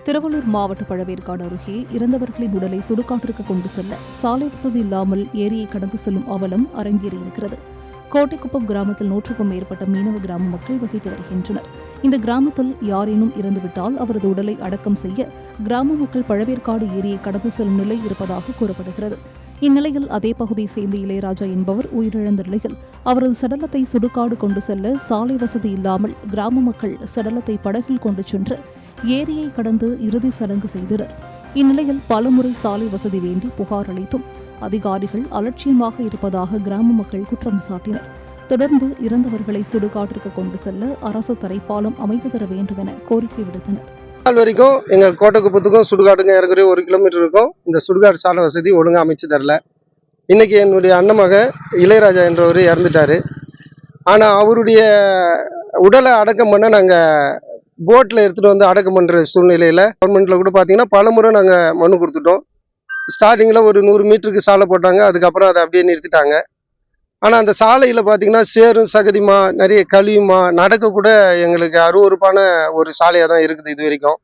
திருவள்ளூர் மாவட்ட பழவேற்காடு அருகே இறந்தவர்களின் உடலை சுடுகாட்டிற்கு கொண்டு செல்ல சாலை வசதி இல்லாமல் ஏரியை கடந்து செல்லும் அவலம் அரங்கேறியிருக்கிறது. கோட்டைக்குப்பம் கிராமத்தில் 100க்கும் மேற்பட்ட மீனவ கிராம மக்கள் வசித்து வருகின்றனர். இந்த கிராமத்தில் யாரேனும் இறந்துவிட்டால் அவரது உடலை அடக்கம் செய்ய கிராம மக்கள் பழவேற்காடு ஏரியை கடந்து செல்லும் நிலை இருப்பதாக கூறப்படுகிறது. இந்நிலையில் அதே பகுதியை சேர்ந்த இளையராஜா என்பவர் உயிரிழந்த நிலையில் அவரது சடலத்தை சுடுகாடு கொண்டு செல்ல சாலை வசதி இல்லாமல் கிராம மக்கள் சடலத்தை படகில் கொண்டு சென்று ஏரியை கடந்து இறுதி சடங்கு செய்தனர். இந்நிலையில் பலமுறை சாலை வசதி வேண்டி புகார் அளித்தும் அதிகாரிகள் அலட்சியமாக இருப்பதாக கிராம மக்கள் குற்றம் சாட்டினர். தொடர்ந்து இறந்தவர்களை சுடுகாட்டிற்கு கொண்டு செல்ல அரசு தரைப்பாலம் அமைத்து தர வேண்டும் என கோரிக்கை விடுத்தனர். வரைக்கும் எங்கள் கோட்டைக்குப்பத்துக்கும் சுடுகாட்டுக்கும் ஏறக்குறைய 1 கிலோமீட்டர் இருக்கும். இந்த சுடுகாடு சாலை வசதி ஒழுங்காக அமைச்சு தரல. இன்னைக்கு என்னுடைய அண்ணமக இளையராஜா என்றவர் இறந்துட்டாரு. ஆனால் அவருடைய உடலை அடக்கம் பண்ண நாங்கள் போட்டில் எடுத்துகிட்டு வந்து அடக்கம் பண்ணுற சூழ்நிலையில் கவர்மெண்ட்டில் கூட பார்த்தீங்கன்னா பல முறை நாங்கள் மனு கொடுத்துட்டோம். ஸ்டார்டிங்கில் ஒரு 100 மீட்டருக்கு சாலை போட்டாங்க. அதுக்கப்புறம் அதை அப்படியே நிறுத்திட்டாங்க. ஆனால் அந்த சாலையில் பார்த்தீங்கன்னா சேரும் சகதியுமா நிறைய கழியுமா நடக்க கூட எங்களுக்கு அருவருப்பான ஒரு சாலையாக தான் இருக்குது இது வரைக்கும்.